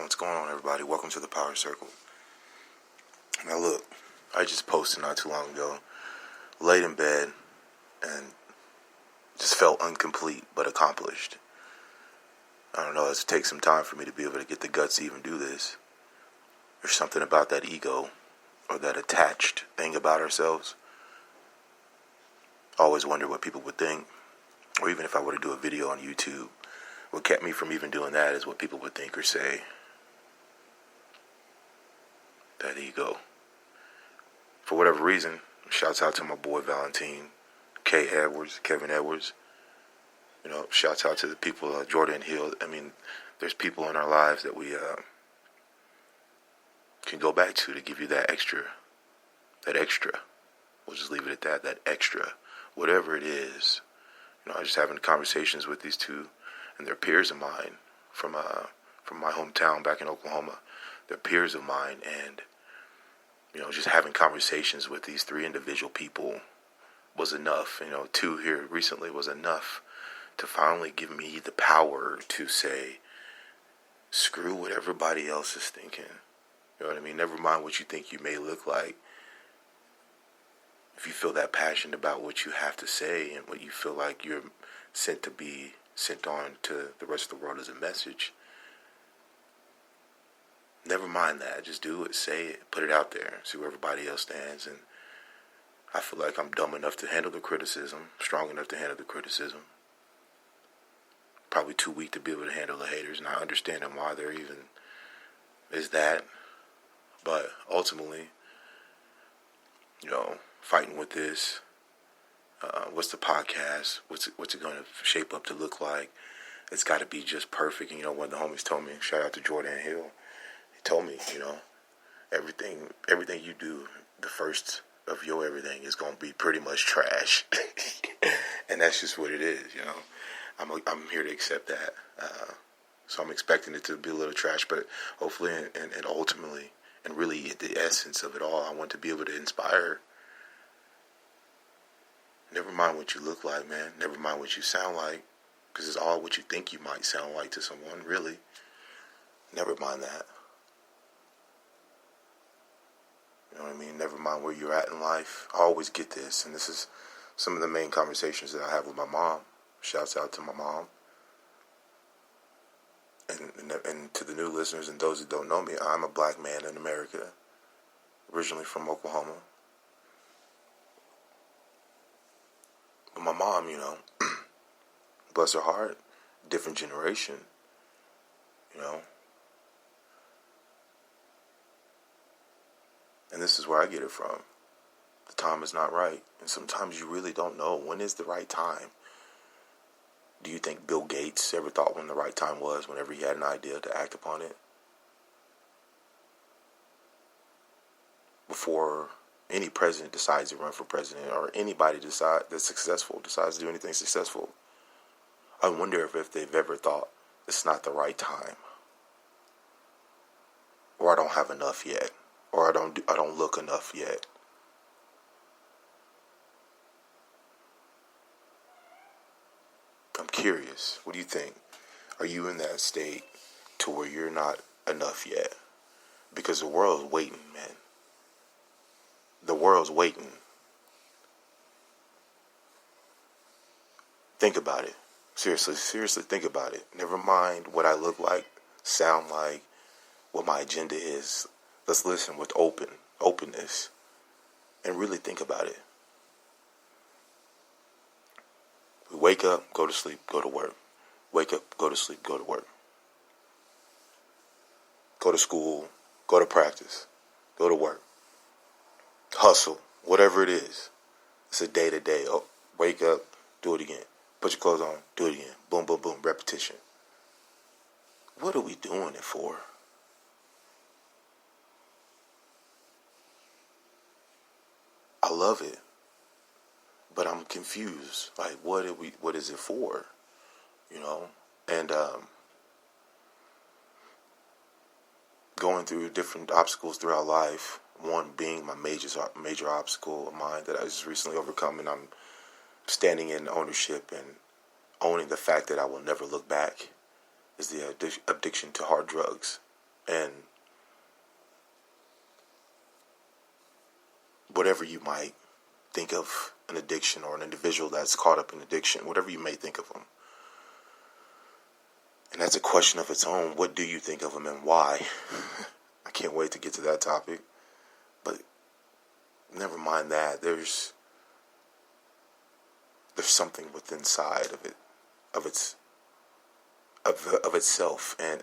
What's going on, everybody? Welcome to the Power Circle. Now look, I just posted not too long ago, laid in bed, and just felt incomplete but accomplished. I don't know, it's take some time for me to be able to get the guts to even do this. There's something about that ego, or that attached thing about ourselves. I always wonder what people would think, or even if I were to do a video on YouTube, what kept me from even doing that is what people would think or say. That ego. For whatever reason, shouts out to my boy Valentine, Kevin Edwards. You know, shouts out to the people, Jordan Hill. I mean, there's people in our lives that we can go back to give you that extra. We'll just leave it at that extra. Whatever it is. You know, I was just having conversations with these two, and they're peers of mine from my hometown back in Oklahoma. They're peers of mine, and you know, just having conversations with these three individual people was enough. You know, two here recently was enough to finally give me the power to say, screw what everybody else is thinking. You know what I mean? Never mind what you think you may look like. If you feel that passionate about what you have to say and what you feel like you're sent on to the rest of the world as a message, never mind that. Just do it, say it, put it out there, see where everybody else stands. And I feel like I'm dumb enough to handle the criticism, strong enough to handle the criticism. Probably too weak to be able to handle the haters, and I understand them why there even is that. But ultimately, you know, fighting with this, what's the podcast? What's it going to shape up to look like? It's got to be just perfect. And, you know, one of the homies told me, shout out to Jordan Hill, he told me, you know, everything you do, the first of your everything is going to be pretty much trash. And that's just what it is, you know. I'm here to accept that. So I'm expecting it to be a little trash, but hopefully and ultimately, and really the essence of it all, I want to be able to inspire. Never mind what you look like, man. Never mind what you sound like, because it's all what you think you might sound like to someone, really. Never mind that. You know what I mean? Never mind where you're at in life. I always get this, and this is some of the main conversations that I have with my mom. Shouts out to my mom. And to the new listeners and those that don't know me, I'm a black man in America, originally from Oklahoma. But my mom, you know, bless her heart, different generation, you know. And this is where I get it from. The time is not right. And sometimes you really don't know when is the right time. Do you think Bill Gates ever thought when the right time was, whenever he had an idea to act upon it? Before any president decides to run for president, or anybody that's successful decides to do anything successful, I wonder if they've ever thought it's not the right time, or I don't have enough yet, or I don't look enough yet. I'm curious. What do you think? Are you in that state to where you're not enough yet? Because the world's waiting, man. The world's waiting. Think about it. Seriously think about it. Never mind what I look like, sound like, what my agenda is. Let's listen with openness, and really think about it. We wake up, go to sleep, go to work. Wake up, go to sleep, go to work. Go to school, go to practice, go to work. Hustle, whatever it is. It's a day to day. Oh, wake up, do it again. Put your clothes on, do it again. Boom, boom, boom, repetition. What are we doing it for? I love it. But I'm confused. Like, what is it for? You know? And going through different obstacles throughout life, one being my major obstacle of mine that I just recently overcome, and I'm standing in ownership and owning the fact that I will never look back, is the addiction to hard drugs. And whatever you might think of an addiction or an individual that's caught up in addiction, whatever you may think of them, and that's a question of its own. What do you think of them and why? I can't wait to get to that topic. But never mind that. There's something within inside of it, of itself, and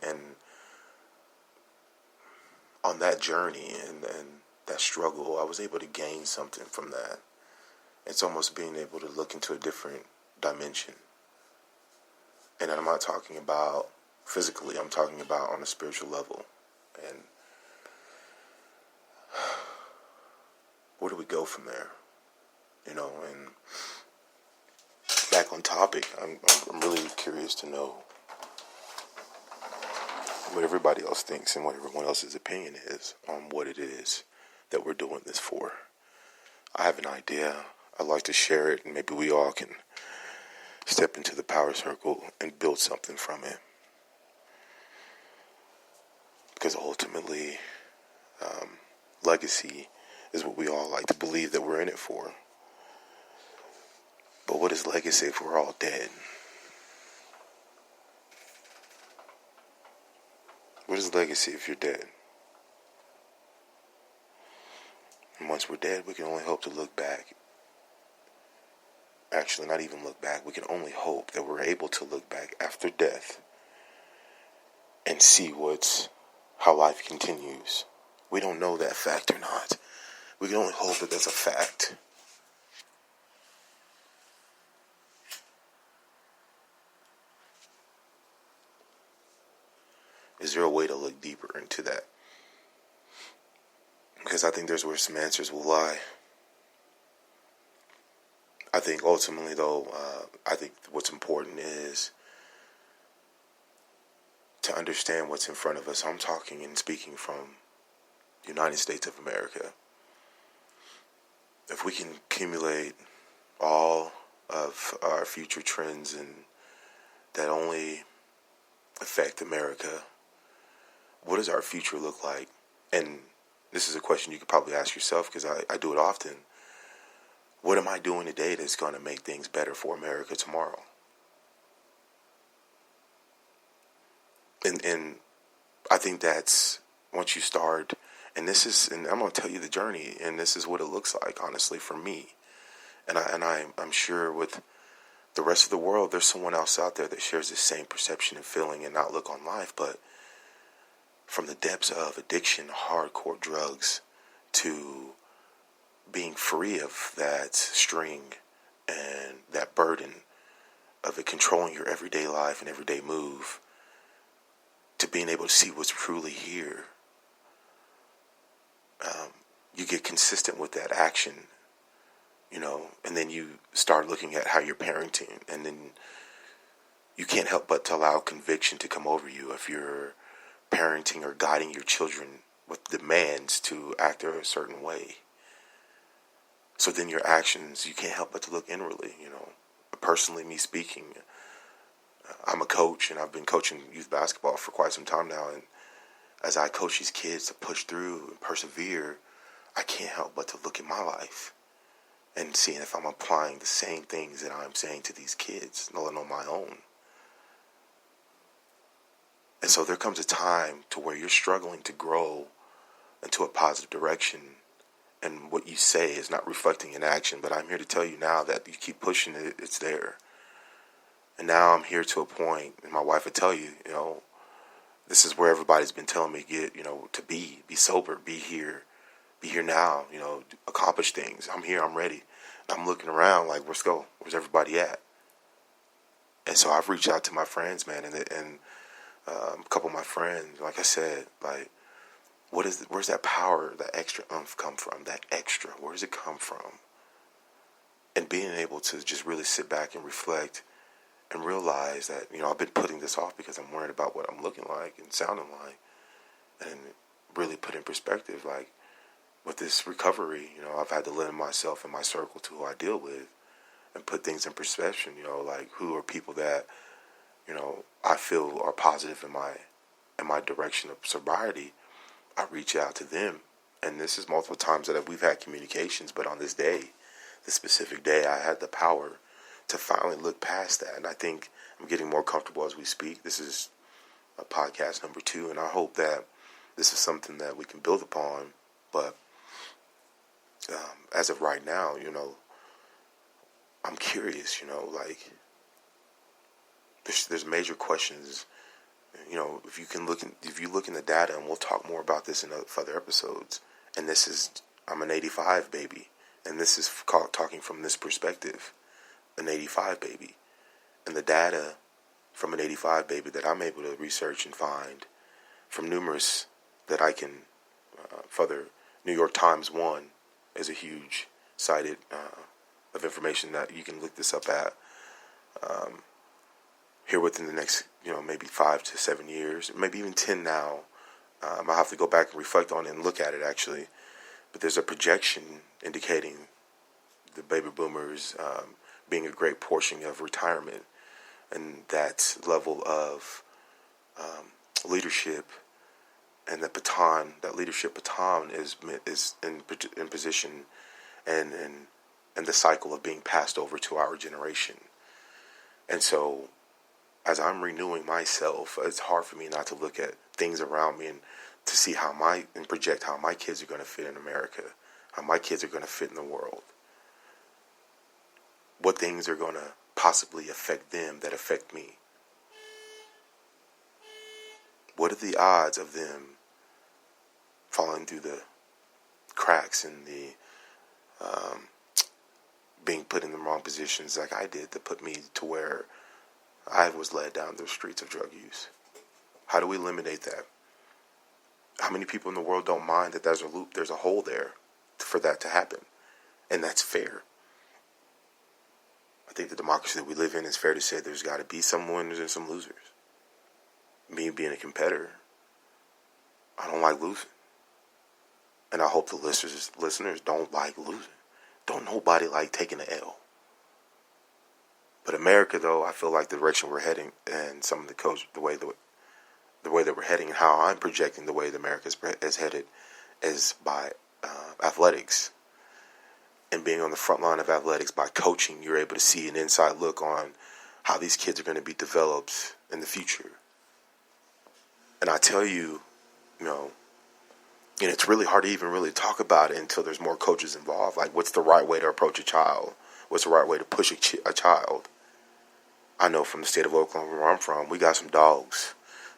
on that journey and that struggle, I was able to gain something from that. It's almost being able to look into a different dimension. And I'm not talking about physically, I'm talking about on a spiritual level. And where do we go from there? And back on topic, I'm really curious to know what everybody else thinks and what everyone else's opinion is on what it is that we're doing this for. I have an idea. I'd like to share it, and maybe we all can step into the power circle and build something from it. Because ultimately, legacy is what we all like to believe that we're in it for. But what is legacy if we're all dead? What is legacy if you're dead? And once we're dead, we can only hope to look back. Actually, not even look back. We can only hope that we're able to look back after death and see how life continues. We don't know that fact or not. We can only hope that that's a fact. Is there a way to look deeper into that? Because I think there's where some answers will lie. I think ultimately, though, I think what's important is to understand what's in front of us. I'm talking and speaking from the United States of America. If we can accumulate all of our future trends and that only affect America, what does our future look like? And this is a question you could probably ask yourself, because I do it often. What am I doing today that's going to make things better for America tomorrow? And I think that's once you start, and I'm going to tell you the journey, and this is what it looks like, honestly, for me. And I'm sure with the rest of the world, there's someone else out there that shares the same perception and feeling and outlook on life. But from the depths of addiction, hardcore drugs, to being free of that string and that burden of it controlling your everyday life and everyday move, to being able to see what's truly here, you get consistent with that action, and then you start looking at how you're parenting, and then you can't help but to allow conviction to come over you if you're parenting or guiding your children with demands to act a certain way. So then your actions, you can't help but to look inwardly. Personally, me speaking, I'm a coach, and I've been coaching youth basketball for quite some time now, and as I coach these kids to push through and persevere, I can't help but to look at my life and seeing if I'm applying the same things that I'm saying to these kids, let alone my own. And so there comes a time to where you're struggling to grow into a positive direction, and what you say is not reflecting in action. But I'm here to tell you now that you keep pushing it, it's there. And now I'm here to a point, and my wife would tell you, this is where everybody's been telling me to be sober, be here now, accomplish things. I'm here, I'm ready. And I'm looking around like, let's go. Where's everybody at? And so I've reached out to my friends, man, and a couple of my friends, like I said, like, where's that power, that extra oomph come from? That extra, where does it come from? And being able to just really sit back and reflect and realize that, I've been putting this off because I'm worried about what I'm looking like and sounding like, and really put in perspective, like, with this recovery, I've had to limit myself and my circle to who I deal with and put things in perspective, like who are people that, I feel are positive in my and my direction of sobriety, I reach out to them. And this is multiple times that we've had communications, but on this day, this specific day, I had the power to finally look past that. And I think I'm getting more comfortable as we speak. This is a podcast number 2, and I hope that this is something that we can build upon. But as of right now, I'm curious, like there's major questions. If you look in the data, and we'll talk more about this in further episodes. And I'm an 85 baby, and this is talking from this perspective, an 85 baby, and the data from an 85 baby that I'm able to research and find from numerous that I can further. New York Times 1 is a huge cited of information that you can look this up at. Here within the next, maybe 5 to 7 years, maybe even 10 now. I'll have to go back and reflect on it and look at it, actually. But there's a projection indicating the baby boomers being a great portion of retirement. And that level of leadership and that leadership baton is in position and the cycle of being passed over to our generation. And so, as I'm renewing myself, it's hard for me not to look at things around me and to see and project how my kids are going to fit in America, how my kids are going to fit in the world, what things are going to possibly affect them that affect me. What are the odds of them falling through the cracks and the being put in the wrong positions like I did that put me to where I was led down the streets of drug use? How do we eliminate that? How many people in the world don't mind that there's a loop, there's a hole there for that to happen? And that's fair. I think the democracy that we live in is fair to say there's got to be some winners and some losers. Me being a competitor, I don't like losing. And I hope the listeners don't like losing. Don't nobody like taking an L. But America, though, I feel like the direction we're heading and some of the way that we're heading and how I'm projecting the way that America is headed is by athletics. And being on the front line of athletics by coaching, you're able to see an inside look on how these kids are going to be developed in the future. And I tell you, and it's really hard to even really talk about it until there's more coaches involved. Like, what's the right way to approach a child? What's the right way to push a child? I know from the state of Oklahoma, where I'm from, we got some dogs.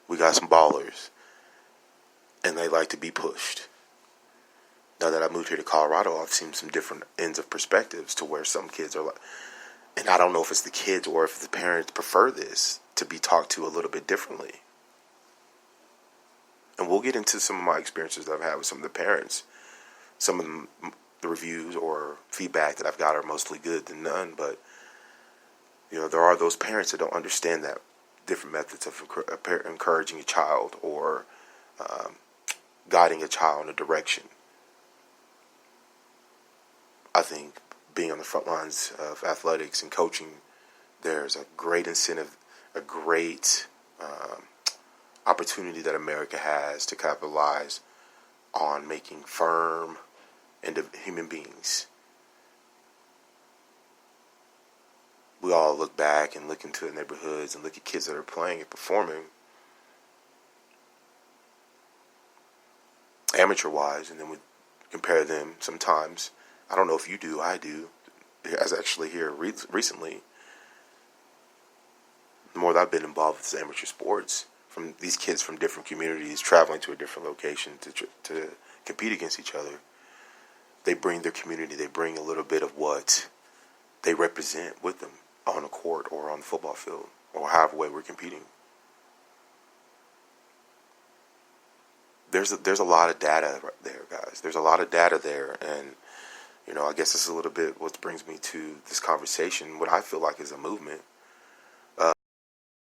We got some ballers. And they like to be pushed. Now that I moved here to Colorado, I've seen some different ends of perspectives to where some kids are like, and I don't know if it's the kids or if the parents prefer this to be talked to a little bit differently. And we'll get into some of my experiences that I've had with some of the parents. Some of the reviews or feedback that I've got are mostly good than none, but there are those parents that don't understand that different methods of encouraging a child or guiding a child in a direction. I think being on the front lines of athletics and coaching, there's a great incentive, a great opportunity that America has to capitalize on making firm human beings. We all look back and look into the neighborhoods and look at kids that are playing and performing amateur-wise, and then we compare them sometimes. I don't know if you do, I do. As actually here recently, the more that I've been involved with amateur sports, from these kids from different communities traveling to a different location to compete against each other, they bring their community, they bring a little bit of what they represent with them on a court or on the football field or however way we're competing. There's a lot of data right there, guys. There's a lot of data there, and I guess this is a little bit what brings me to this conversation, what I feel like is a movement.